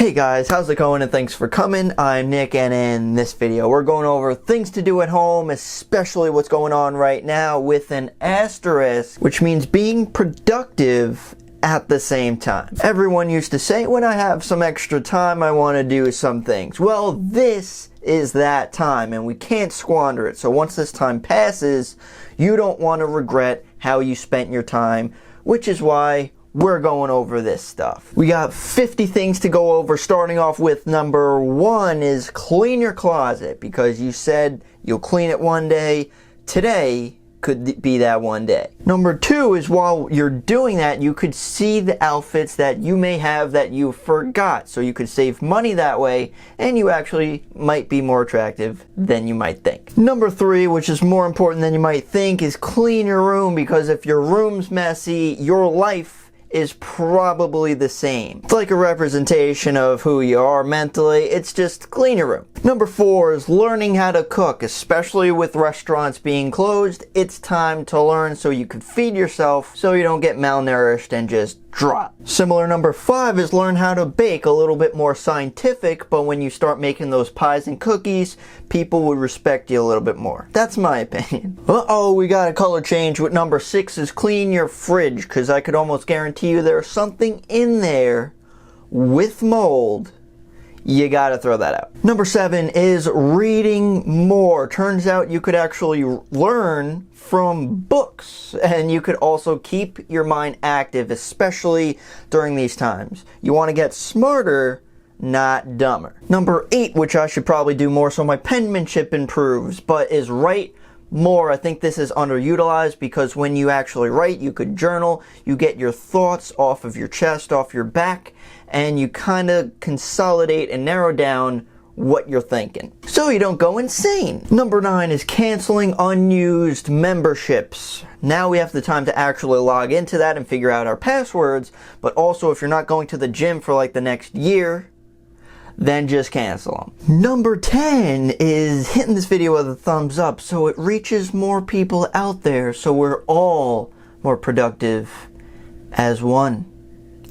Hey guys, how's it going and thanks for coming. I'm Nick, and in this video we're going over things to do at home, especially what's going on right now with an asterisk, which means being productive at the same time. Everyone used to say, when I have some extra time, I want to do some things. Well, this is that time and we can't squander it. So once this time passes, you don't want to regret how you spent your time, which is why we're going over this stuff. We got 50 things to go over, starting off with number 1 is clean your closet, because you said you'll clean it one day. Today could be that one day. Number 2 is while you're doing that, you could see the outfits that you may have that you forgot. So you could save money that way, and you actually might be more attractive than you might think. Number 3, which is more important than you might think, is clean your room, because if your room's messy, your life is probably the same. It's like a representation of who you are mentally. It's just clean your room. Number 4 is learning how to cook, especially with restaurants being closed. It's time to learn so you can feed yourself, so you don't get malnourished and just drop. Similar number 5 is learn how to bake, a little bit more scientific, but when you start making those pies and cookies, people would respect you a little bit more. That's my opinion. Uh-oh, we got a color change with number 6 is clean your fridge, because I could almost guarantee you there's something in there with mold. You gotta throw that out. Number 7 is reading more. Turns out you could actually learn from books, and you could also keep your mind active, especially during these times. You want to get smarter, not dumber. Number 8, which I should probably do more so my penmanship improves, but is write more. I think this is underutilized, because when you actually write, you could journal, you get your thoughts off of your chest, off your back, and you kind of consolidate and narrow down what you're thinking, so you don't go insane. Number 9 is canceling unused memberships. Now we have the time to actually log into that and figure out our passwords, but also if you're not going to the gym for like the next year, then just cancel them. Number 10 is hitting this video with a thumbs up so it reaches more people out there, so we're all more productive as one.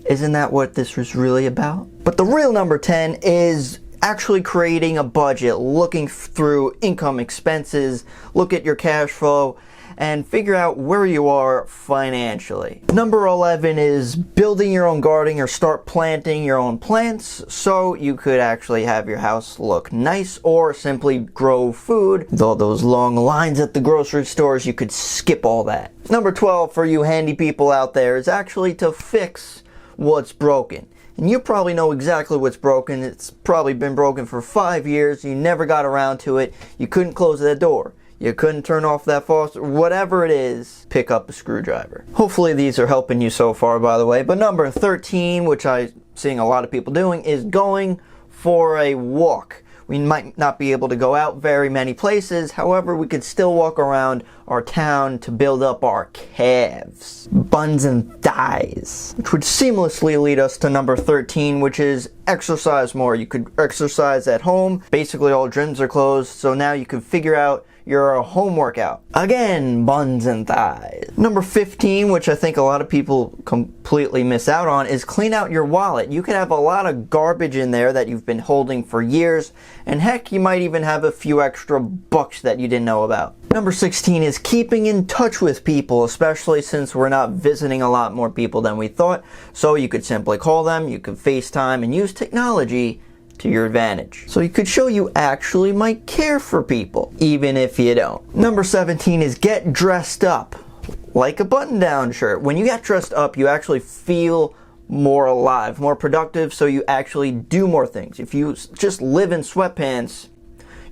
Isn't that what this was really about? But the real number 10 is actually creating a budget, looking through income, expenses, look at your cash flow, and figure out where you are financially. Number 11 is building your own garden, or start planting your own plants so you could actually have your house look nice, or simply grow food. With all those long lines at the grocery stores, you could skip all that. Number 12 for you handy people out there is actually to fix what's broken. And you probably know exactly what's broken. It's probably been broken for 5 years. You never got around to it. You couldn't close that door. You couldn't turn off that faucet. Whatever it is, pick up a screwdriver. Hopefully these are helping you so far, by the way. But number 13, which I'm seeing a lot of people doing, is going for a walk. We might not be able to go out very many places. However, we could still walk around our town to build up our calves, buns and thighs, which would seamlessly lead us to number 13, which is exercise more. You could exercise at home. Basically, all gyms are closed, so now you can figure out your home workout. Again, buns and thighs. Number 15, which I think a lot of people completely miss out on, is clean out your wallet. You could have a lot of garbage in there that you've been holding for years, and heck, you might even have a few extra bucks that you didn't know about. Number 16 is keeping in touch with people, especially since we're not visiting a lot more people than we thought. So you could simply call them, you could FaceTime, and use technology to your advantage. So you could show you actually might care for people, even if you don't. Number 17 is get dressed up. Like a button-down shirt. When you get dressed up, you actually feel more alive, more productive, so you actually do more things. If you just live in sweatpants,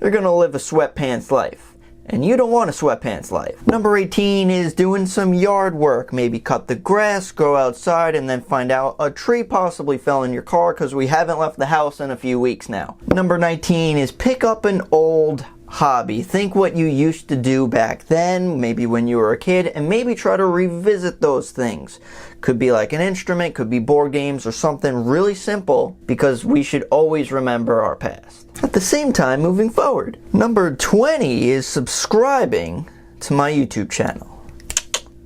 you're gonna live a sweatpants life. And you don't want a sweatpants life. Number 18 is doing some yard work. Maybe cut the grass, go outside, and then find out a tree possibly fell in your car, because we haven't left the house in a few weeks now. Number 19 is pick up an old hobby. Think what you used to do back then, maybe when you were a kid, and maybe try to revisit those things. Could be like an instrument, could be board games, or something really simple, because we should always remember our past. At the same time, moving forward. Number 20 is subscribing to my YouTube channel.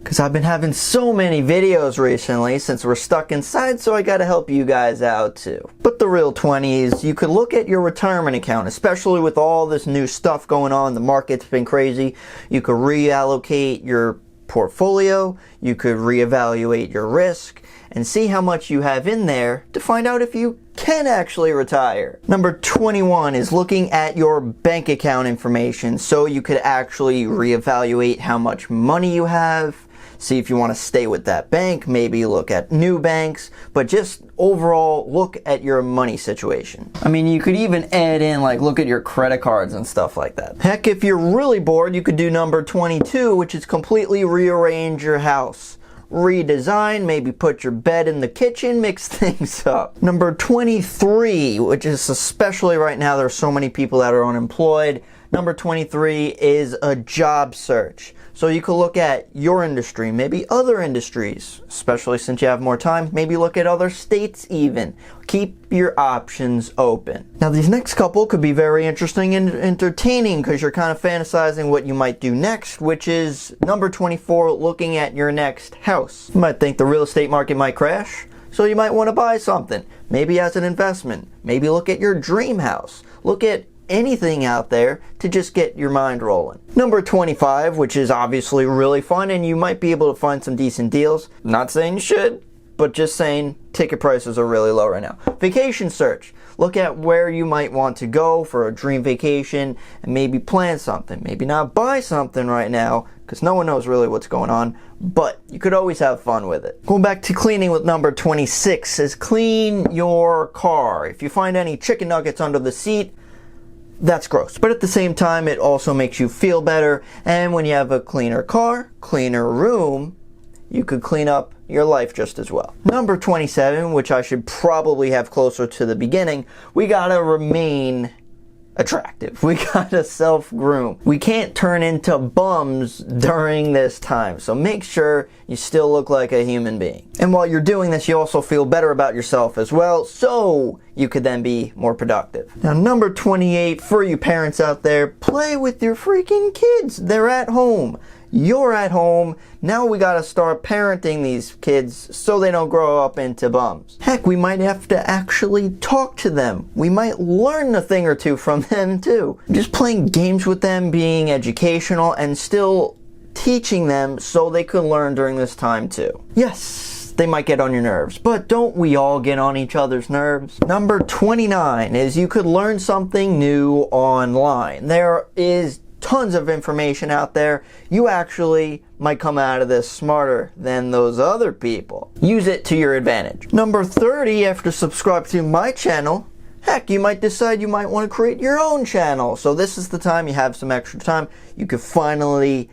because I've been having so many videos recently since we're stuck inside, so I gotta help you guys out too. But the real 20s, you could look at your retirement account, especially with all this new stuff going on. The market's been crazy. You could reallocate your portfolio, you could reevaluate your risk, and see how much you have in there to find out if you can actually retire. Number 21 is looking at your bank account information so you could actually reevaluate how much money you have, see if you want to stay with that bank, maybe look at new banks, but just overall look at your money situation. I mean, you could even add in like look at your credit cards and stuff like that. Heck, if you're really bored, you could do number 22, which is completely rearrange your house. Redesign, maybe put your bed in the kitchen, mix things up. Number 23, which is especially right now, there's so many people that are unemployed. Number 23 is a job search. So you could look at your industry, maybe other industries, especially since you have more time. Maybe look at other states even. Keep your options open. Now these next couple could be very interesting and entertaining because you're kind of fantasizing what you might do next, which is number 24, looking at your next house. You might think the real estate market might crash, so you might want to buy something, maybe as an investment. Maybe look at your dream house. Look at anything out there to just get your mind rolling. Number 25, which is obviously really fun and you might be able to find some decent deals. Not saying you should, but just saying ticket prices are really low right now. Vacation search. Look at where you might want to go for a dream vacation and maybe plan something. Maybe not buy something right now because no one knows really what's going on, but you could always have fun with it. Going back to cleaning with number 26 is clean your car. If you find any chicken nuggets under the seat, that's gross. But at the same time, it also makes you feel better. And when you have a cleaner car, cleaner room, you could clean up your life just as well. Number 27, which I should probably have closer to the beginning, we gotta remain attractive. We gotta self-groom. We can't turn into bums during this time, so make sure you still look like a human being. And while you're doing this, you also feel better about yourself as well, so you could then be more productive. Now, number 28, for you parents out there, play with your freaking kids. They're at home. You're at home. Now we gotta start parenting these kids so they don't grow up into bums. Heck, we might have to actually talk to them. We might learn a thing or two from them too. Just playing games with them, being educational, and still teaching them so they could learn during this time too. Yes, they might get on your nerves, but don't we all get on each other's nerves? Number 29 is you could learn something new online. There is tons of information out there. You actually might come out of this smarter than those other people. Use it to your advantage. Number 30, after subscribing to my channel, heck, you might decide you might want to create your own channel. So this is the time you have some extra time. You could finally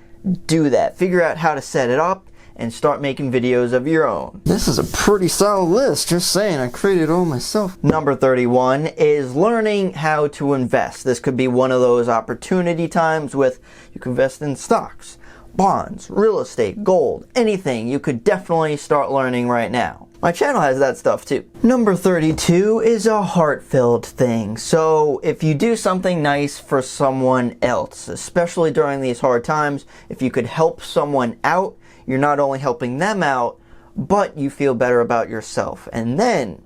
do that. Figure out how to set it up and start making videos of your own. This is a pretty solid list, just saying. I created it all myself. Number 31 is learning how to invest. This could be one of those opportunity times with you can invest in stocks, bonds, real estate, gold, anything. You could definitely start learning right now. My channel has that stuff too. Number 32 is a heart-filled thing. So if you do something nice for someone else, especially during these hard times, if you could help someone out, you're not only helping them out, but you feel better about yourself. And then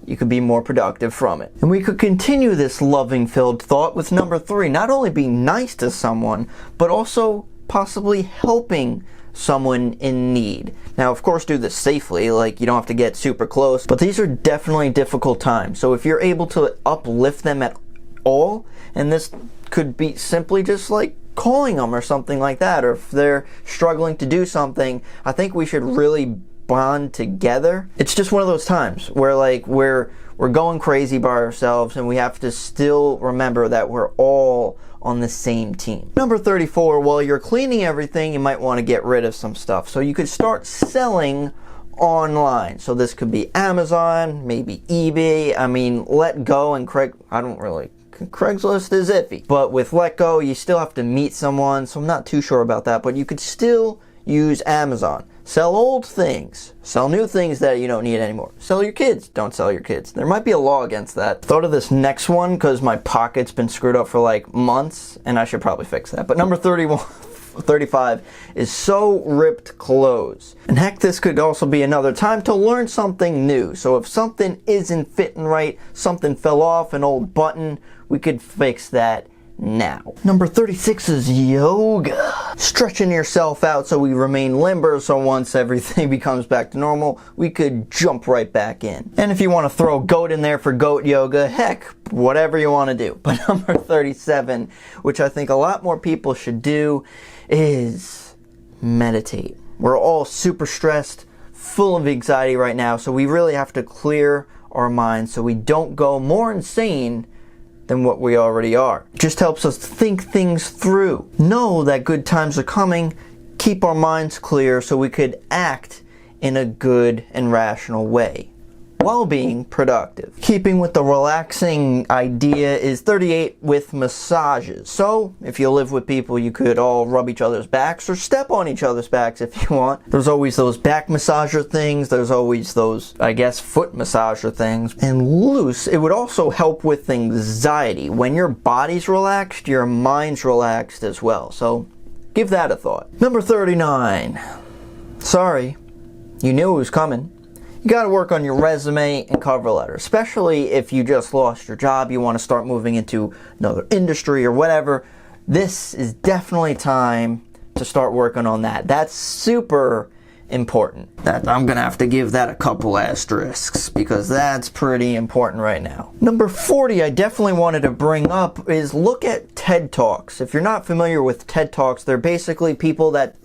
you could be more productive from it. And we could continue this loving-filled thought with number 3. Not only be nice to someone, but also possibly helping someone in need. Now, of course, do this safely. Like, you don't have to get super close. But these are definitely difficult times. So if you're able to uplift them at all, and this could be simply just like calling them or something like that, or if they're struggling to do something, I think we should really bond together. It's just one of those times where like we're going crazy by ourselves and we have to still remember that we're all on the same team. Number 34, while you're cleaning everything, you might want to get rid of some stuff. So you could start selling online. So this could be Amazon, maybe eBay. I mean, Let Go and Craigslist is iffy. But with Let Go, you still have to meet someone, so I'm not too sure about that. But you could still use Amazon. Sell old things. Sell new things that you don't need anymore. Sell your kids. Don't sell your kids. There might be a law against that. Thought of this next one because my pocket's been screwed up for like months, and I should probably fix that. But number 31, 35 is so ripped clothes. And heck, this could also be another time to learn something new. So if something isn't fitting right, something fell off, an old button, we could fix that now. Number 36 is yoga. Stretching yourself out so we remain limber, so once everything becomes back to normal, we could jump right back in. And if you want to throw goat in there for goat yoga, heck, whatever you want to do. But number 37, which I think a lot more people should do, is meditate. We're all super stressed, full of anxiety right now, so we really have to clear our minds so we don't go more insane than what we already are. It just helps us think things through. Know that good times are coming, keep our minds clear so we could act in a good and rational way while being productive. Keeping with the relaxing idea is 38 with massages. So if you live with people, you could all rub each other's backs or step on each other's backs if you want. There's always those back massager things. There's always those, I guess, foot massager things. And loose, it would also help with anxiety. When your body's relaxed, your mind's relaxed as well. So give that a thought. Number 39. Sorry, you knew it was coming. You got to work on your resume and cover letter, especially if you just lost your job, you want to start moving into another industry or whatever. This is definitely time to start working on that. That's super important. I'm going to have to give that a couple asterisks because that's pretty important right now. Number 40 I definitely wanted to bring up is look at TED Talks. If you're not familiar with TED Talks, they're basically people that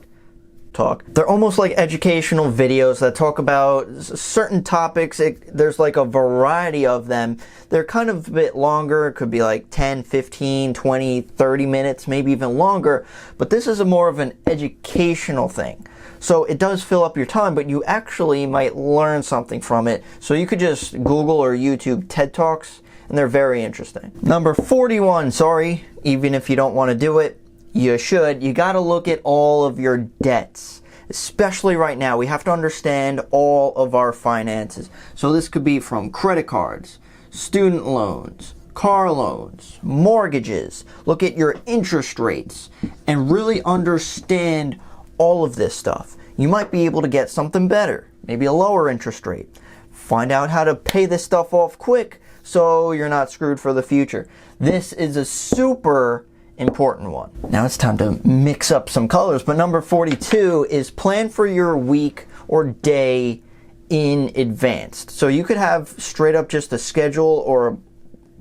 talk. They're almost like educational videos that talk about certain topics. There's like a variety of them. They're kind of a bit longer. It could be like 10, 15, 20, 30 minutes, maybe even longer. But this is more of an educational thing. So it does fill up your time, but you actually might learn something from it. So you could just Google or YouTube TED Talks, and they're very interesting. Number 41, sorry, even if you don't want to do it, you should. You got to look at all of your debts, especially right now. We have to understand all of our finances. So this could be from credit cards, student loans, car loans, mortgages. Look at your interest rates and really understand all of this stuff. You might be able to get something better, maybe a lower interest rate. Find out how to pay this stuff off quick so you're not screwed for the future. This is a super important one. Now it's time to mix up some colors, but number 42 is plan for your week or day in advance. So you could have straight up just a schedule or a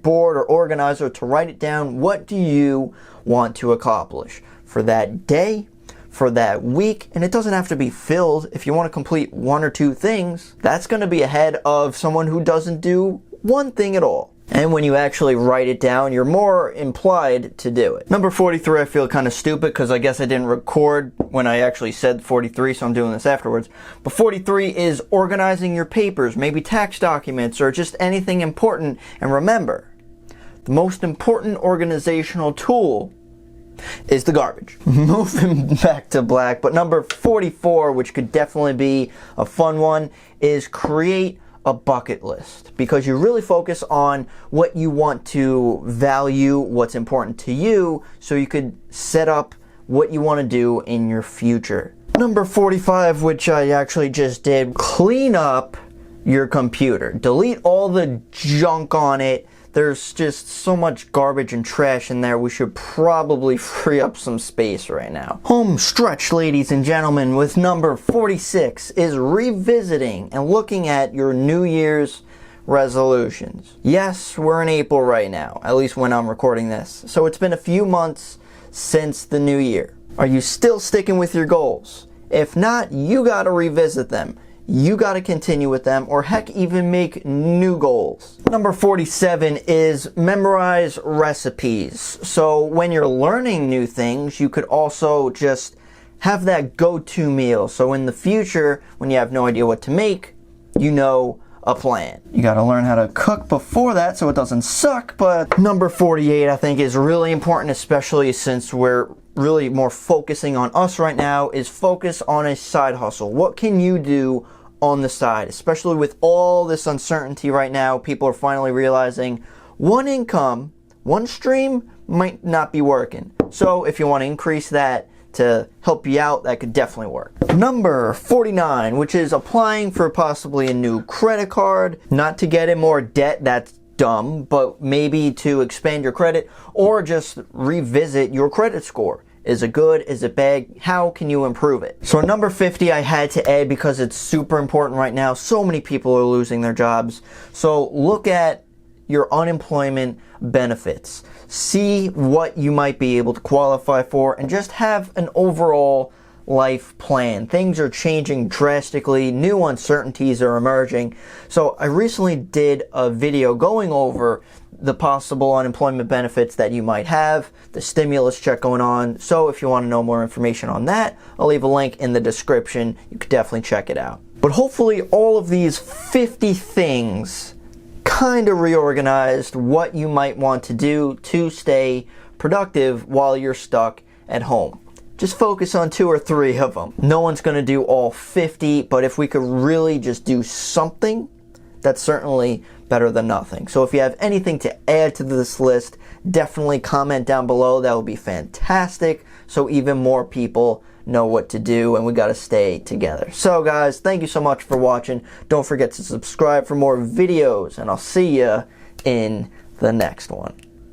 board or organizer to write it down. What do you want to accomplish for that day, for that week? And it doesn't have to be filled. If you want to complete one or two things, that's going to be ahead of someone who doesn't do one thing at all. And when you actually write it down, you're more implied to do it. Number 43, I feel kind of stupid because I guess I didn't record when I actually said 43, so I'm doing this afterwards. But 43 is organizing your papers, maybe tax documents or just anything important. And remember, the most important organizational tool is the garbage. Moving back to black, but number 44, which could definitely be a fun one, is create a bucket list, because you really focus on what you want to value, what's important to you, so you could set up what you want to do in your future. Number 45, which I actually just did, clean up your computer. Delete all the junk on it. There's just so much garbage and trash in there. We should probably free up some space right now. Home stretch, ladies and gentlemen, with number 46 is revisiting and looking at your New Year's resolutions. Yes, we're in April right now, at least when I'm recording this. So it's been a few months since the new year. Are you still sticking with your goals? If not, you gotta revisit them. You got to continue with them, or heck, even make new goals. Number 47 is memorize recipes. So when you're learning new things, you could also just have that go-to meal. So in the future, when you have no idea what to make, you know a plan. You got to learn how to cook before that so it doesn't suck. But number 48, I think, is really important, especially since we're really more focusing on us right now, is focus on a side hustle. What can you do on the side? Especially with all this uncertainty right now, people are finally realizing one income, one stream might not be working. So if you want to increase that, to help you out, that could definitely work. Number 49, which is applying for possibly a new credit card, not to get in more debt, that's dumb, but maybe to expand your credit or just revisit your credit score. Is it good? Is it bad? How can you improve it? So number 50 I had to add because it's super important right now. So many people are losing their jobs. So look at your unemployment benefits. See what you might be able to qualify for and just have an overall life plan. Things are changing drastically. New uncertainties are emerging. So I recently did a video going over the possible unemployment benefits that you might have, the stimulus check going on. So if you want to know more information on that, I'll leave a link in the description. You could definitely check it out. But hopefully all of these 50 things kind of reorganized what you might want to do to stay productive while you're stuck at home. Just focus on 2 or 3 of them. No one's going to do all 50, but if we could really just do something, that's certainly better than nothing. So if you have anything to add to this list, definitely comment down below. That would be fantastic, so even more people know what to do, and we got to stay together. So guys, thank you so much for watching. Don't forget to subscribe for more videos, and I'll see you in the next one.